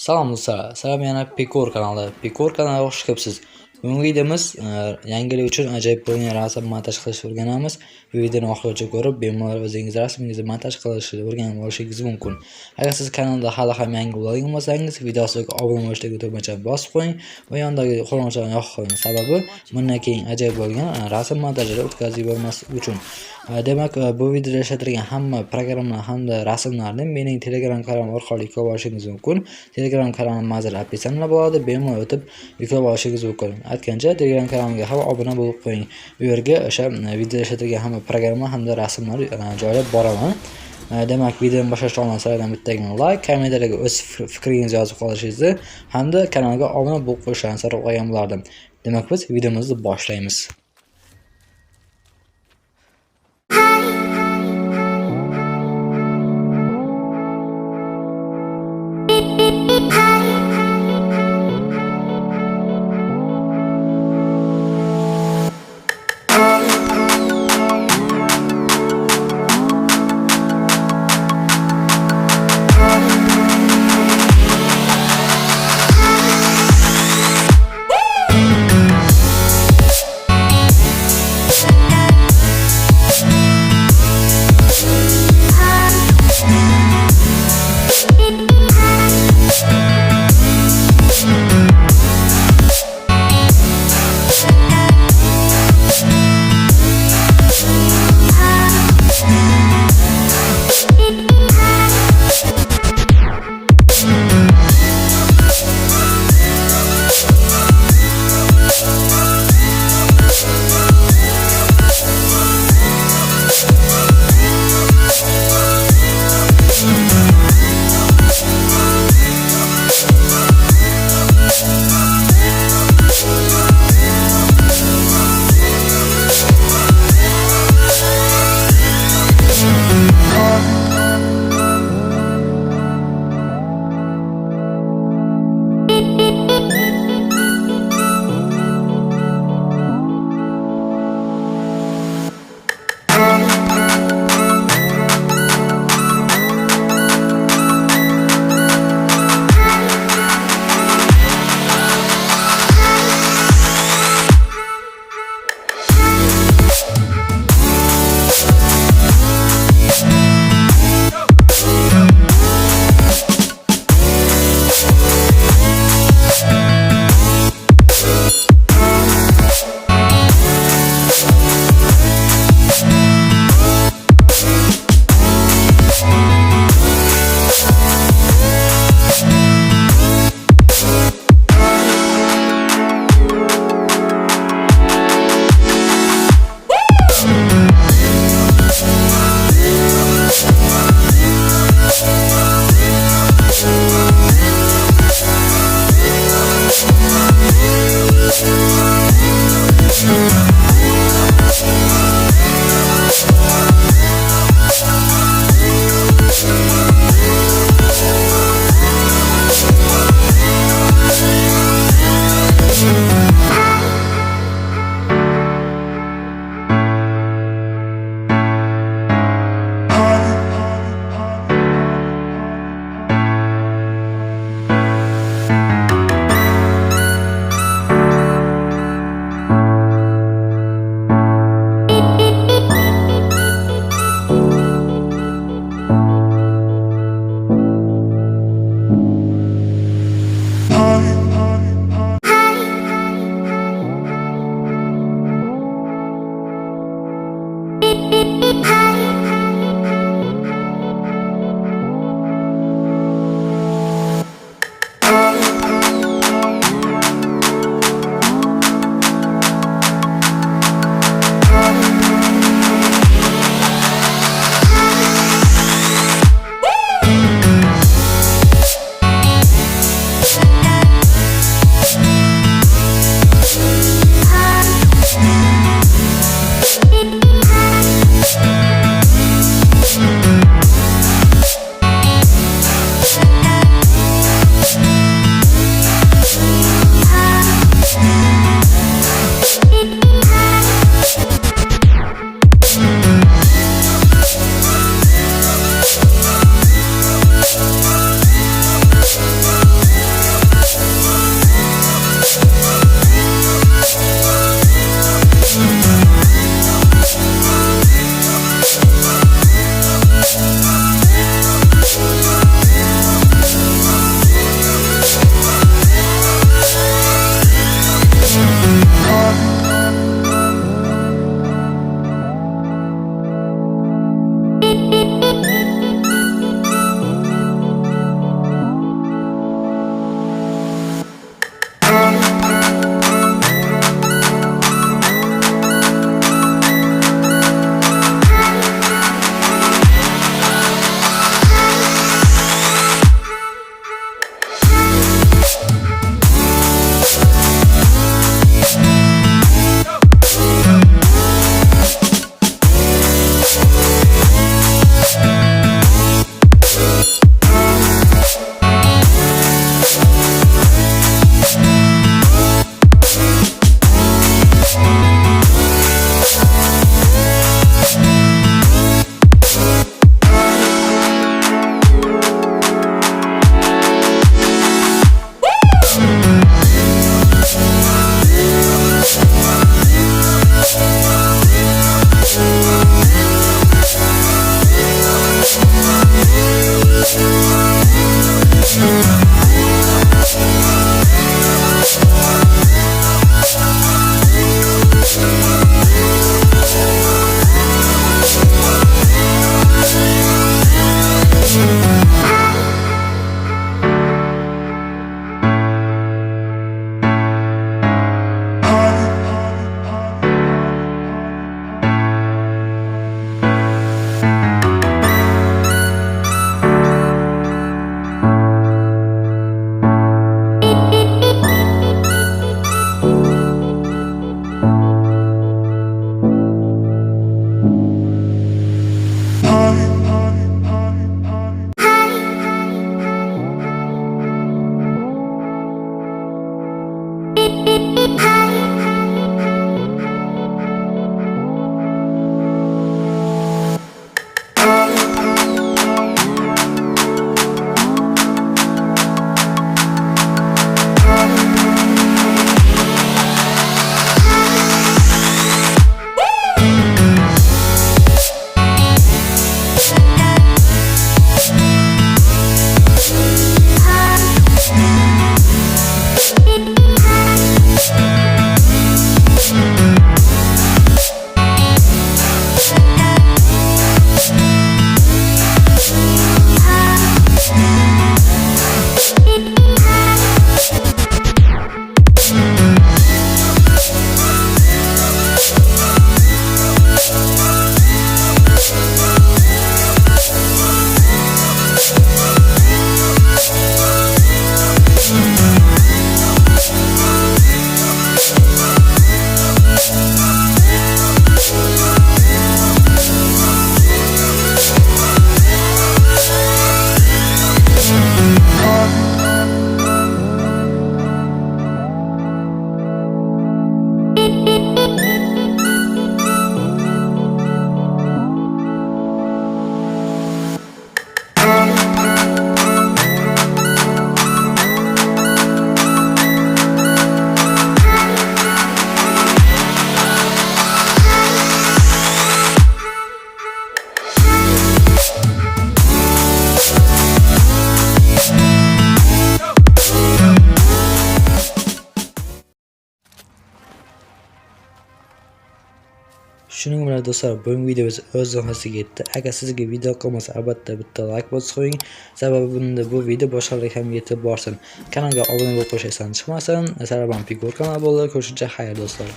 Salom do'stlar, Salom yana PicWor kanali. PicWor kanaliga xush kelibsiz. Bugungi videomiz Yangi Yil uchun ajoyib bo'lgan rasm montaj qilishni o'rganamiz. Bu videoni oxirgacha ko'rib, bemalol o'zingiz rasmingizni montaj qilishni o'rganib olishingiz mumkin. Agar siz kanalda hali ham yangi bo'ling bo'lsangiz, videosiga obuna bo'lishdagi tugmachani bosib qo'ying va yonidagi qo'ng'iroqchani yoqib qo'ying. Sababi bundan keyin ajoyib bo'lgan rasm montajini o'tkazib yubormaslik uchun. Demak, bu videoda ishlatilgan hamma programma hamda rasmlarni mening Telegram kanalim orqali yuklab olishingiz mumkin. Telegram kanalim mazkur opsiyalar bo'ladi, bemalol o'tib yuklab olishingiz mumkin. Aytgancha Telegram kanalimga ham obuna bo'lib qo'ying. Bu yerga o'sha videoda ishlatilgan hamma programma hamda rasmlar joylab boraman. Demak, videoni boshlashdan oldin sizlardan bittagina like, kommentariyga o'z fikringizni yozib qolishingizni hamda kanalga obuna bo'lib qo'yishingizni so'rab qolgan bo'lardim. Demak, biz videomizni boshlaymiz. Shuning bilan do'stlar, bugungi videomiz o'z nihoyasiga yetdi. Agar sizga video yoqmasa, albatta bitta like bosib qo'ying. Sababi bunda bu video boshqalarga ham yetib borsin. Kanalga obuna bo'lib qo'yishdan chiqmasin. Salom, PicWor kanali bo'ldi. Ko'rishguncha xayr do'stlar.